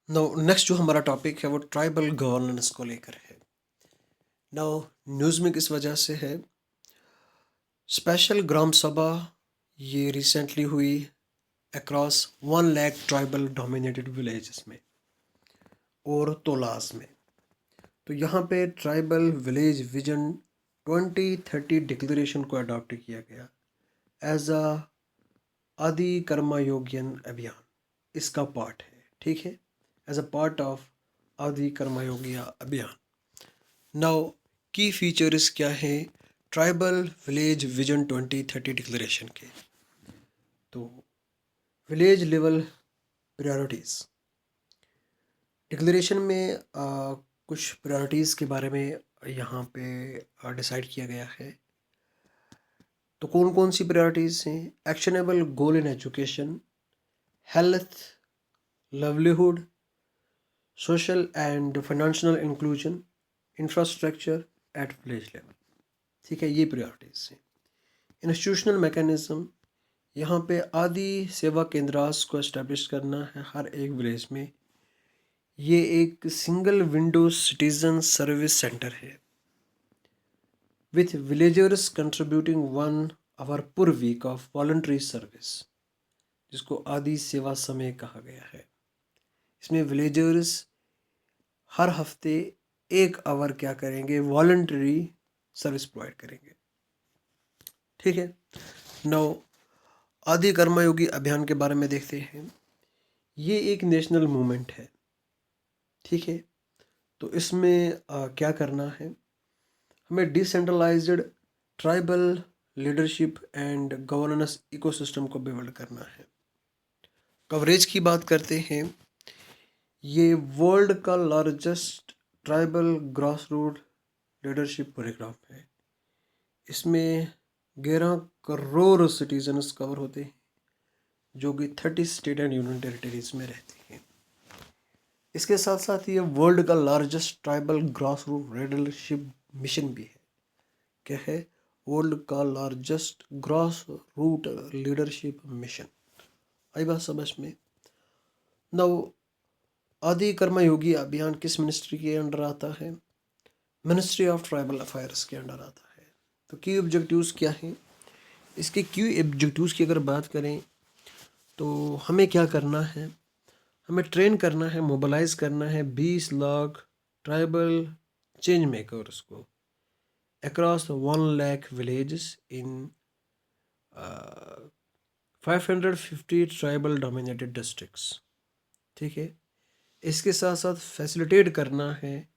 Now next जो हमारा topic है वो ट्राइबल गवर्नेंस को लेकर है। नाउ न्यूज़ में किस वजह से है, स्पेशल ग्राम सभा ये रिसेंटली हुई across 1 lakh tribal dominated villages में और तोलास में। तो यहाँ पे ट्राइबल विलेज विजन 2030 डिक्लेरेशन को अडॉप्ट किया गया एज अ आदि कर्मयोगियन अभियान, इसका पार्ट है, ठीक है, एज अ पार्ट ऑफ आदि कर्मयोगिया अभियान। नाउ की फीचर्स क्या है ट्राइबल विलेज विजन 2030 डिक्लेरेशन के। तो विलेज लेवल प्रायोरिटीज़ डिक्लेरेशन में कुछ प्रायोरिटीज़ के बारे में यहाँ पे डिसाइड किया गया है। तो कौन कौन सी प्रायोरिटीज़ हैं, actionable goal in education, health, livelihood, social and financial inclusion, infrastructure at village level, ठीक है, ये प्रायोरिटीज़ हैं। इंस्टीट्यूशनल मैकेनिज़्म, यहाँ पे आदि सेवा केंद्रास को एस्टेब्लिश करना है हर एक विलेज में। ये एक single window citizen service centre है with villagers contributing 1 hour per week of voluntary service, जिसको आदि सेवा समय कहा गया है। इसमें विलेजर्स हर हफ्ते 1 आवर क्या करेंगे, वॉलंटरी सर्विस प्रोवाइड करेंगे, ठीक है। नाउ आदि कर्मयोगी अभियान के बारे में देखते हैं। ये एक नेशनल मूवमेंट है, ठीक है। तो इसमें क्या करना है, हमें decentralised tribal leadership and governance ecosystem को बिल्ड करना है। कवरेज की बात करते हैं, ये वर्ल्ड का largest tribal grass root leadership programme है। इसमें 11 करोड़ सिटीजन्स कवर होते हैं जो कि 30 स्टेट एंड यूनियन टेरिटरीज में रहते हैं। इसके साथ साथ ये वर्ल्ड का largest tribal grass root leadership mission भी है। क्या है, वर्ल्ड का largest grass root leadership mission. आई बात समझ में। नाउ आदि कर्मयोगी अभियान किस मिनिस्ट्री के अंडर आता है, मिनिस्ट्री ऑफ ट्राइबल अफेयर्स के अंडर आता है। तो की ऑब्जेक्टिव्स क्या हैं, इसके की ऑब्जेक्टिव्स की अगर बात करें तो हमें क्या करना है, हमें ट्रेन करना है, मोबिलाइज करना है 20 लाख ट्राइबल चेंज मेकर्स को across 1 lakh villages in 550 tribal dominated districts, ठीक है। इसके साथ साथ फैसिलिटेट करना है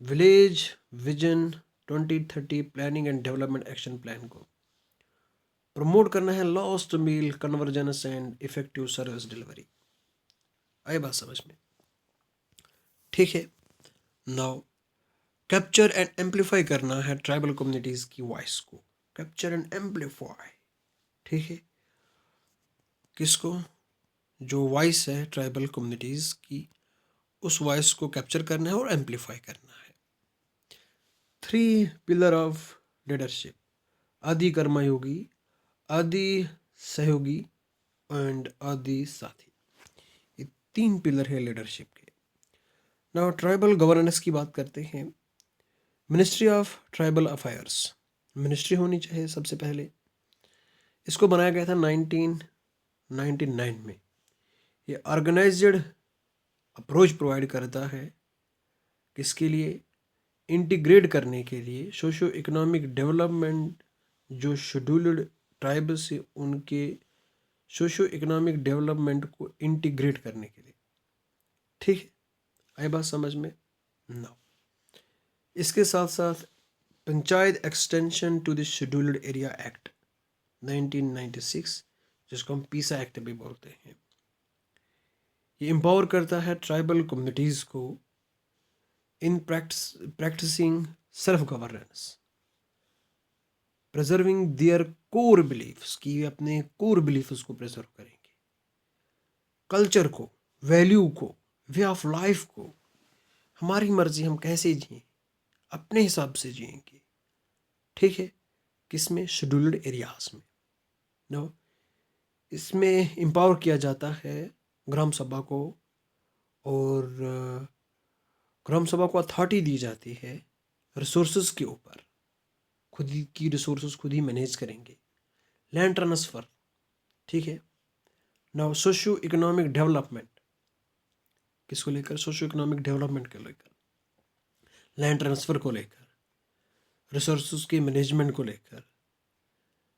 village vision 2030 planning and development action plan को, प्रमोट करना है last mile convergence and effective service delivery. आई बात समझ में, ठीक है। नाउ कैप्चर एंड एम्पलीफाई करना है ट्राइबल कम्युनिटीज़ की वॉइस को, कैप्चर एंड एम्पलीफाई, ठीक है, किसको, जो वॉइस है ट्राइबल कम्युनिटीज़ की, उस वॉइस को कैप्चर करना है और एम्पलीफाई करना है। 3 पिलर ऑफ लीडरशिप, आदि कर्मयोगी, आदि सहयोगी एंड आदि साथी, ये 3 पिलर है लीडरशिप के। नाउ ट्राइबल गवर्नेंस की बात करते हैं। Ministry of tribal affairs ministry होनी चाहिए सबसे पहले। इसको बनाया गया था 1999 में। ये ऑर्गेनाइज्ड अप्रोच प्रोवाइड करता है किसके लिए, इंटीग्रेट करने के लिए सोशो इकोनॉमिक डेवलपमेंट, जो शेड्यूल्ड ट्राइब्स से उनके सोशो इकोनॉमिक डेवलपमेंट को इंटीग्रेट करने के लिए, ठीक है। आई बात समझ में ना। इसके साथ साथ panchayat extension to the scheduled area act 1996, जिसको हम पीसा एक्ट भी बोलते हैं, ये एम्पावर करता है ट्राइबल कम्युनिटीज़ को in practising self governance, preserving their core beliefs, की अपने कोर बिलीफ्स को प्रिजर्व करेंगे, कल्चर को, वैल्यू को, वे ऑफ लाइफ को, हमारी मर्जी हम कैसे जिए, अपने हिसाब से जिएंगे, ठीक है, किसमें, शेड्यूल्ड एरियाज में। नो, इसमें एम्पावर किया जाता है ग्राम सभा को और ग्राम सभा को अथॉरिटी दी जाती है रिसोर्सेज के ऊपर, खुद ही की रिसोर्सेज खुद ही मैनेज करेंगे। लैंड ट्रांसफ़र, ठीक है। नाउ सोशियो इकोनॉमिक डेवलपमेंट, किसको लेकर? सोशियो इकोनॉमिक डेवलपमेंट को लेकर, लैंड ट्रांसफ़र को लेकर, रिसोर्सेज के मैनेजमेंट को लेकर।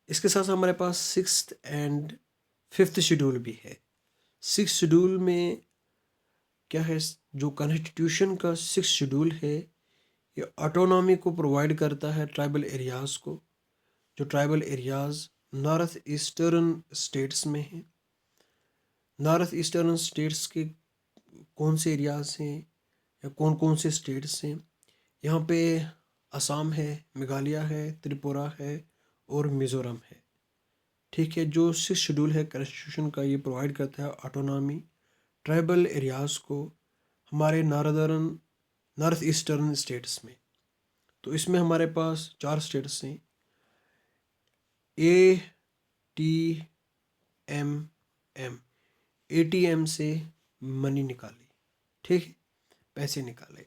इसके साथ हमारे पास 6th एंड 5th शेड्यूल भी है। 6th शेड्यूल में क्या है? जो कॉन्स्टिट्यूशन का 6th शेड्यूल है, ये ऑटोनॉमी को प्रोवाइड करता है ट्राइबल एरियाज़ को। जो tribal areas north eastern states में हैं। नॉर्थ ईस्टर्न स्टेट्स के कौन से एरियाज़ हैं या कौन कौन से स्टेट्स हैं? यहाँ पे असम है, मेघालय है, त्रिपुरा है और मिज़ोरम है, ठीक है। जो 6th शेड्यूल है कॉन्स्टिट्यूशन का, ये प्रोवाइड करता है ऑटोनॉमी ट्राइबल एरियाज़ को हमारे नॉर्थ ईस्टर्न स्टेट्स में। तो इसमें हमारे पास 4 स्टेट्स हैं, ATMM। ATM से मनी निकाली, ठीक है, पैसे निकाले।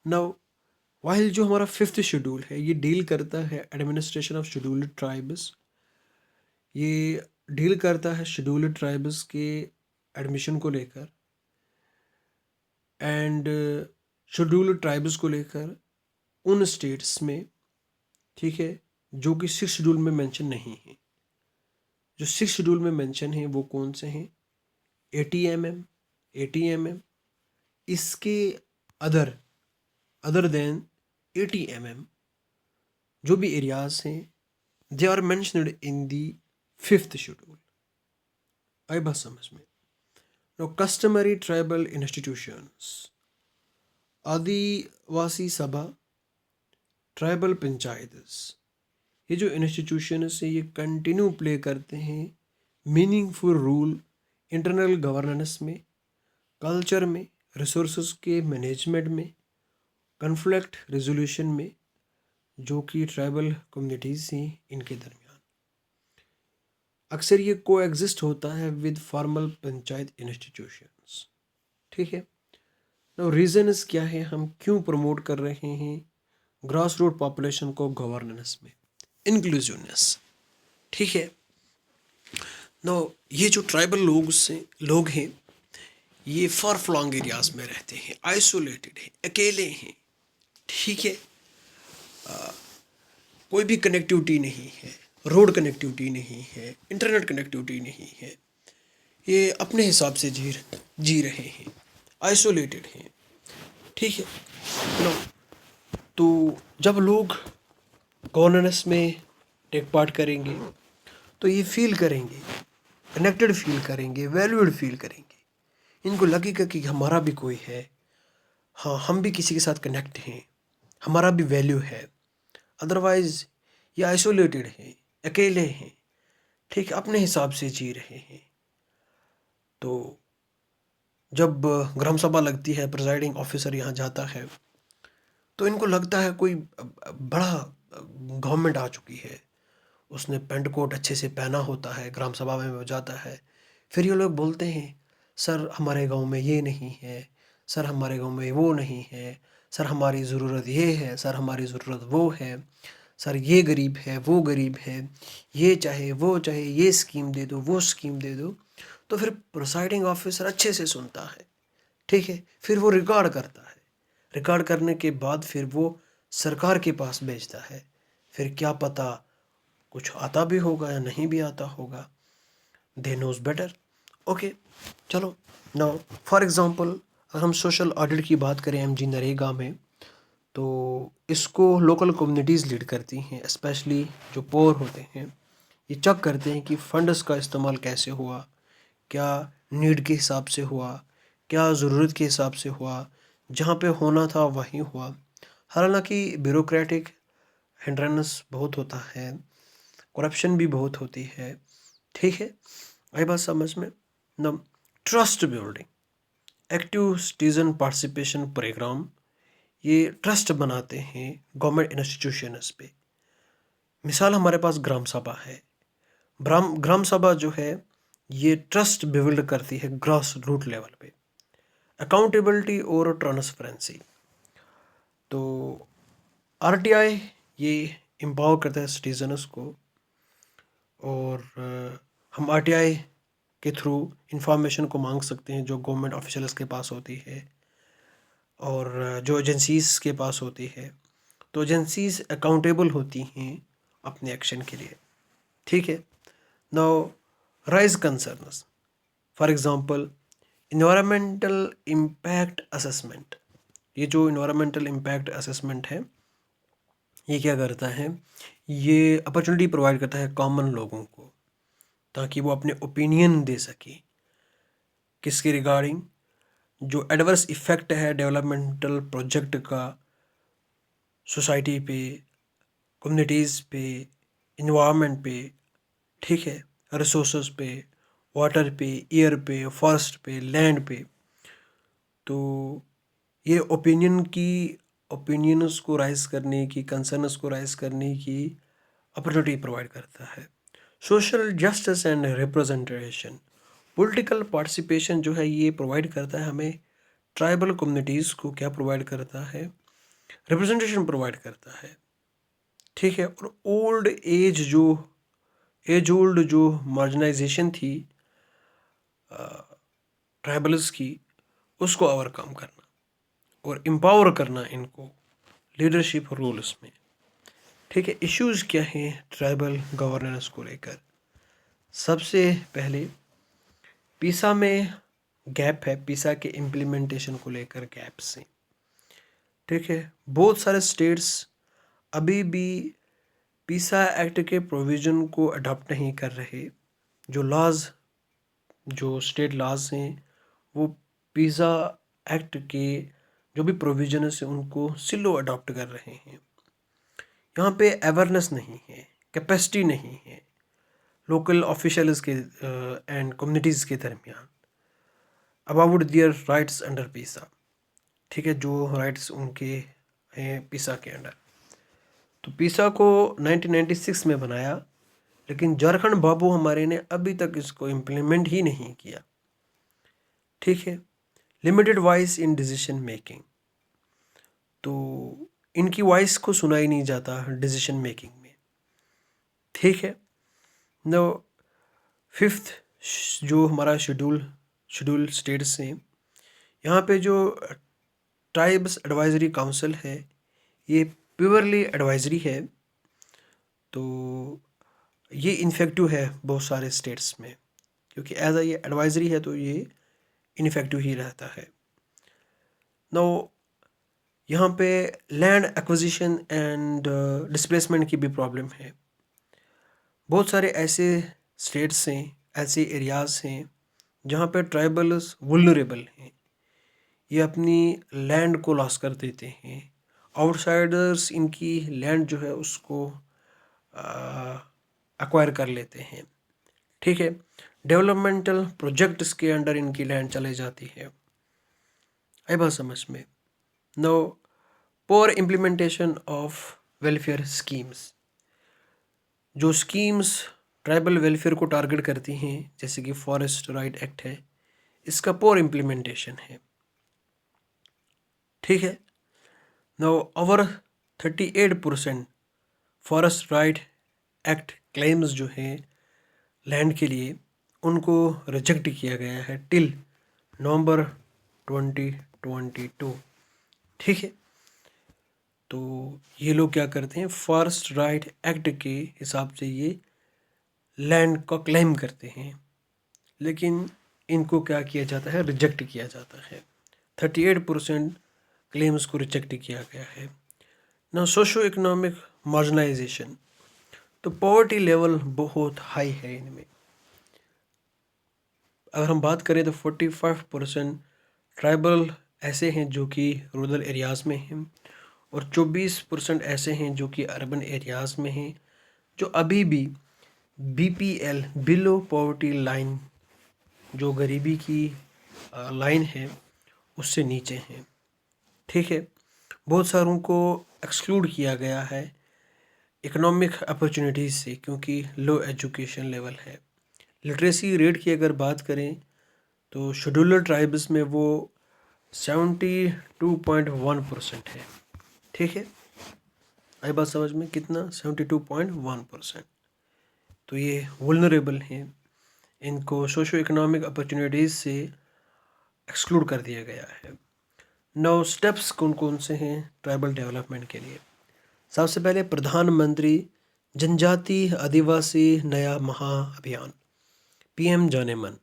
नाउ वाइल जो हमारा 5th शेड्यूल है, ये डील करता है एडमिनिस्ट्रेशन ऑफ शेड्यूल्ड ट्राइब्स। ये डील करता है शेड्यूल्ड ट्राइब्स के एडमिशन को लेकर एंड शेड्यूल्ड ट्राइब्स को लेकर उन स्टेट्स में, ठीक है, जो कि 6th शेड्यूल में मेंशन नहीं है। जो 6th शेड्यूल में मेंशन है वो कौन से हैं? ATMM। इसके अदर देन ATMM जो भी एरियाज हैं, they are mentioned in the 5th schedule. आई बात समझ में? नो कस्टमरी ट्राइबल इंस्टीट्यूशंस, आदिवासी सभा, ट्राइबल पंचायत्स, ये जो इंस्टीट्यूशंस हैं ये कंटिन्यू प्ले करते हैं मीनिंगफुल रोल इंटरनल गवर्नेंस में, कल्चर में, रिसोर्सेज के मैनेजमेंट में, कन्फ्लिक्ट रेजोल्यूशन में, जो कि ट्राइबल कम्युनिटीज़ हैं इनके दरमियान। अक्सर ये को एग्जिस्ट होता है विद फॉर्मल पंचायत इंस्टीट्यूशंस, ठीक है। तो रीजन्स क्या है? हम क्यों प्रमोट कर रहे हैं ग्रास रूट पॉपुलेशन को गवर्नेंस में? इंक्लूसिवनेस, ठीक है। नो ये जो ट्राइबल लोग हैं ये फार फ्लॉन्ग एरियाज में रहते हैं, आइसोलेटेड हैं, अकेले हैं, ठीक है। कोई भी कनेक्टिविटी नहीं है, रोड कनेक्टिविटी नहीं है, इंटरनेट कनेक्टिविटी नहीं है। ये अपने हिसाब से जी रहे हैं, आइसोलेटेड हैं, ठीक है। नो तो जब लोग गवर्नेंस में टेक पार्ट करेंगे तो ये फील करेंगे, कनेक्टेड फील करेंगे, वैल्यूड फील करेंगे। इनको लगेगा कि हमारा भी कोई है, हाँ हम भी किसी के साथ कनेक्ट हैं, हमारा भी वैल्यू है। अदरवाइज ये आइसोलेटेड हैं, अकेले हैं, ठीक है, अपने हिसाब से जी रहे हैं। तो जब ग्राम सभा लगती है, प्रिजाइडिंग ऑफिसर यहाँ जाता है तो इनको लगता है कोई बड़ा गवर्नमेंट आ चुकी है। उसने पेंट कोट अच्छे से पहना होता है, ग्राम सभा में वो जाता है। फिर ये लोग बोलते हैं सर हमारे गांव में ये नहीं है, सर हमारे गांव में वो नहीं है, सर हमारी ज़रूरत ये है, सर हमारी ज़रूरत वो है, सर ये गरीब है, वो गरीब है, ये चाहे वो चाहे, ये स्कीम दे दो, वो स्कीम दे दो। तो फिर प्रिसाइडिंग ऑफिसर अच्छे से सुनता है, ठीक है। फिर वो रिकॉर्ड करता है, रिकॉर्ड करने के बाद फिर वो सरकार के पास भेजता है। फिर क्या पता कुछ आता भी होगा या नहीं भी आता होगा, दे नोज बेटर। ओके, चलो नाउ फॉर एग्जांपल अगर हम सोशल ऑडिट की बात करें MG नरेगा में, तो इसको लोकल कम्युनिटीज़ लीड करती हैं, स्पेशली जो पोर होते हैं। ये चेक करते हैं कि फंड्स का इस्तेमाल कैसे हुआ, क्या नीड के हिसाब से हुआ, क्या ज़रूरत के हिसाब से हुआ, जहाँ पे होना था वहीं हुआ। हालांकि ब्यूरोक्रेटिक हिंड्रेंस बहुत होता है, करप्शन भी बहुत होती है, ठीक है। आई बात समझ में? न trust building, active citizen participation programme, ये ट्रस्ट बनाते हैं गवर्नमेंट इंस्टीट्यूशंस पे। मिसाल हमारे पास ग्राम सभा है। ग्राम सभा जो है ये ट्रस्ट बिल्ड करती है ग्रास रूट लेवल पे। अकाउंटेबिलिटी और ट्रांसपेरेंसी। तो आरटीआई ये एम्पावर करता है सिटीजन्स को, और हम आरटीआई के थ्रू इंफॉर्मेशन को मांग सकते हैं जो गवर्नमेंट ऑफिशियल्स के पास होती है और जो एजेंसीज़ के पास होती है। तो एजेंसीज़ अकाउंटेबल होती हैं अपने एक्शन के लिए, ठीक है। Now rise concerns, for example environmental impact assessment. ये जो इन्वायरमेंटल इम्पैक्ट असेसमेंट है, ये क्या करता है, ये अपॉर्चुनिटी प्रोवाइड करता है कॉमन लोगों को, ताकि वो अपने ओपिनियन दे सके किसके रिगार्डिंग, जो एडवर्स इफ़ेक्ट है डेवलपमेंटल प्रोजेक्ट का सोसाइटी पे, कम्युनिटीज़ पे, इन्वायरमेंट पे, ठीक है, रिसोर्सेज पे, वाटर पे, एयर पे, फॉरेस्ट पे, लैंड पे। तो ये ओपिनियंस को राइज करने की, कंसर्न्स को राइज करने की अपॉर्चुनिटी प्रोवाइड करता है। Social justice and representation, political participation जो है ये प्रोवाइड करता है हमें ट्राइबल कम्युनिटीज़ को, क्या प्रोवाइड करता है, रिप्रेजेंटेशन प्रोवाइड करता है, ठीक है। और एज ओल्ड जो मार्जिनाइजेशन थी ट्राइबल्स की, उसको ओवरकम करना और एम्पावर करना इनको लीडरशिप रोल्स में, ठीक है। इश्यूज़ क्या हैं ट्राइबल गवर्नेंस को लेकर? सबसे पहले पीसा में गैप है, पीसा के इम्प्लीमेंटेशन को लेकर गैप्स हैं, ठीक है। बहुत सारे स्टेट्स अभी भी पीसा एक्ट के प्रोविज़न को अडॉप्ट नहीं कर रहे। जो स्टेट लॉज हैं वो पीसा एक्ट के जो भी प्रोविजन्स हैं उनको स्लो अडॉप्ट कर रहे हैं। यहाँ पे अवेयरनेस नहीं है, कैपेसिटी नहीं है लोकल ऑफिशियल्स के एंड कम्युनिटीज़ के दरमियान अबाउट देयर राइट्स अंडर पीसा, ठीक है, जो राइट्स उनके हैं पीसा के अंडर। तो पीसा को 1996 में बनाया, लेकिन झारखंड बाबू हमारे ने अभी तक इसको इम्प्लीमेंट ही नहीं किया, ठीक है। Limited voice in decision making, तो इनकी वॉइस को सुना ही नहीं जाता डिसीजन मेकिंग में, ठीक है। नो 5th जो हमारा शेड्यूल स्टेट्स हैं, यहाँ पे जो ट्राइब्स एडवाइजरी काउंसिल है ये प्योरली एडवाइजरी है, तो ये इनफेक्टिव है बहुत सारे स्टेट्स में, क्योंकि एज ये एडवाइजरी है तो ये इनफेक्टिव ही रहता है। नो यहाँ पे लैंड एक्विजिशन एंड डिस्प्लेसमेंट की भी प्रॉब्लम है। बहुत सारे ऐसे स्टेट्स हैं, ऐसे एरियाज़ हैं जहाँ पे ट्राइबल्स वुल्नरेबल हैं, ये अपनी लैंड को लॉस कर देते हैं। आउटसाइडर्स इनकी लैंड जो है उसको एक्वायर कर लेते हैं, ठीक है। डेवलपमेंटल प्रोजेक्ट्स के अंडर इनकी लैंड चले जाती है। आई बात समझ में? No poor implementation of welfare schemes, जो स्कीम्स ट्राइबल वेलफेयर को टारगेट करती हैं जैसे कि फॉरेस्ट राइट एक्ट है, इसका पोर इम्प्लीमेंटेशन है, ठीक है। Now over 38% forest right act claims जो हैं लैंड के लिए उनको रिजेक्ट किया गया है टिल नवंबर 2022, ठीक है। तो ये लोग क्या करते हैं, फॉरेस्ट राइट एक्ट के हिसाब से ये लैंड का क्लेम करते हैं, लेकिन इनको क्या किया जाता है, रिजेक्ट किया जाता है। 38% क्लेम्स को रिजेक्ट किया गया है ना। सोशो इकोनॉमिक मार्जिनाइजेशन, तो पॉवर्टी लेवल बहुत हाई है इनमें। अगर हम बात करें तो 45% ट्राइबल ऐसे हैं जो कि रूरल एरियाज़ में हैं और 24% ऐसे हैं जो कि अर्बन एरियाज़ में हैं, जो अभी भी BPL बिलो पॉवर्टी लाइन, जो गरीबी की लाइन है उससे नीचे हैं, ठीक है। बहुत सारों को एक्सक्लूड किया गया है इकोनॉमिक अपॉर्चुनिटीज़ से क्योंकि लो एजुकेशन लेवल है। लिटरेसी रेट की अगर बात करें तो शेड्यूलर ट्राइब्स में वो 72.1% है। ठीक है, आई बात समझ में? कितना? 72.1%। तो ये वुल्नरेबल हैं, इनको सोशो इकोनॉमिक अपॉर्चुनिटीज़ से एक्सक्लूड कर दिया गया है। नौ स्टेप्स कौन कौन से हैं ट्राइबल डेवलपमेंट के लिए? सबसे पहले प्रधानमंत्री जनजाति आदिवासी नया महाअभियान, PM जाने मन।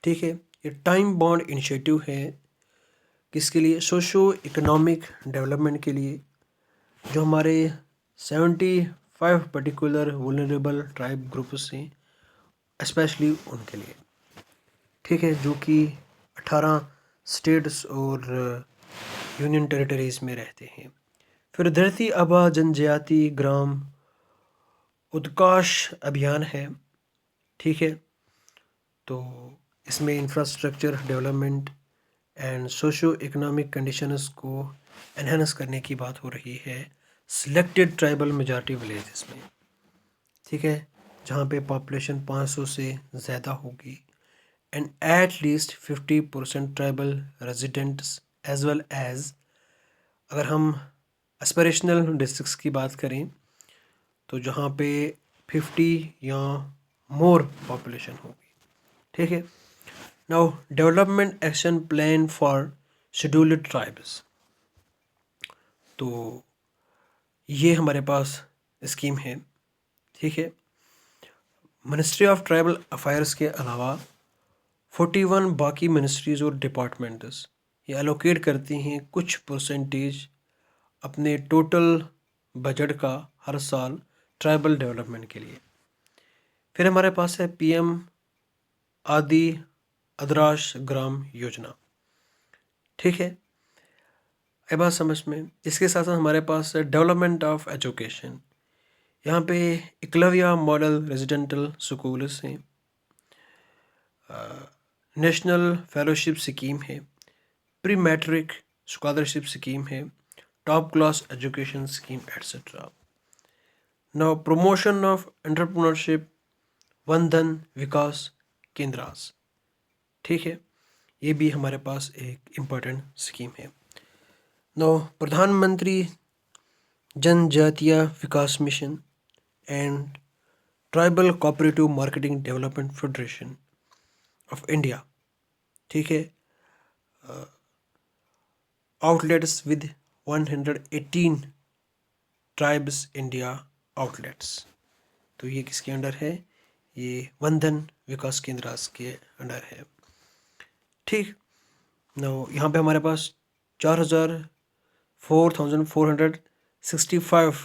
ठीक है, ये टाइम बॉन्ड इनिशिएटिव है। किसके लिए? सोशो इकोनॉमिक डेवलपमेंट के लिए, जो हमारे 75 पर्टिकुलर वुलनरेबल ट्राइब ग्रुप्स हैं, स्पेशली उनके लिए। ठीक है, जो कि 18 स्टेट्स और यूनियन टेरिटरीज में रहते हैं। फिर धरती आबा जनजाति ग्राम उत्कर्ष अभियान है। ठीक है, तो इसमें infrastructure development and socio economic conditions को एनहांस करने की बात हो रही है सिलेक्टेड ट्राइबल मेजॉरिटी विलेजेस में। ठीक है, जहाँ पे पॉपुलेशन 500 से ज़्यादा होगी and at least 50% tribal residents as well as, अगर हम एस्पिरेशनल डिस्ट्रिक्ट्स की बात करें तो जहाँ पे 50 या मोर पॉपुलेशन होगी। ठीक है, now development action plan for scheduled tribes, तो ये हमारे पास स्कीम है। ठीक है, मिनिस्ट्री ऑफ ट्राइबल अफेयर्स के अलावा 41 बाकी मिनिस्ट्रीज़ और डिपार्टमेंट्स ये एलोकेट करती हैं कुछ परसेंटेज अपने टोटल बजट का हर साल ट्राइबल डेवलपमेंट के लिए। फिर हमारे पास है PM आदि आदर्श ग्राम योजना। ठीक है, ये बात समझ में? इसके साथ साथ हमारे पास है डेवलपमेंट ऑफ एजुकेशन। यहाँ पे एकलव्य मॉडल रेजिडेंटल स्कूल्स हैं, नेशनल फेलोशिप स्कीम है, प्री मैट्रिक स्कॉलरशिप स्कीम है, top class education scheme et cetera. Now promotion of entrepreneurship Vandhan Vikas Kendras. ठीक है, ये भी हमारे पास एक इम्पोर्टेंट स्कीम है। Now Pradhanmantri Janjatiya Vikas mission and tribal cooperative marketing development federation of India. ठीक है, outlets with 118 tribes India outlets. तो ये किसके अंडर है? ये वनधन विकास केंद्रास के अंडर है। ठीक, नाउ यहाँ पे हमारे पास 4465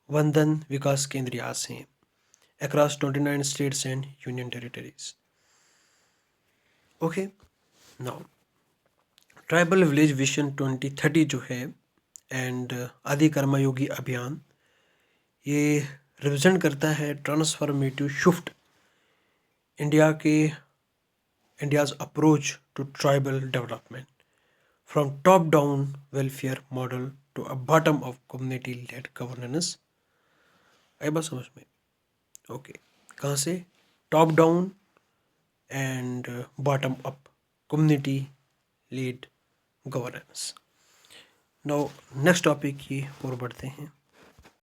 वनधन विकास केंद्रियास हैं across 29 states and union territories. Okay, now tribal village vision 2030 जो है एंड आदि कर्मयोगी अभियान, ये रिप्रेजेंट करता है transformative shift India's approach to tribal development from top down welfare model to a bottom of community led governance. आई बात समझ में? ओके, कहाँ से? Top down and bottom up community lead governance. Now next topic की ओर बढ़ते हैं।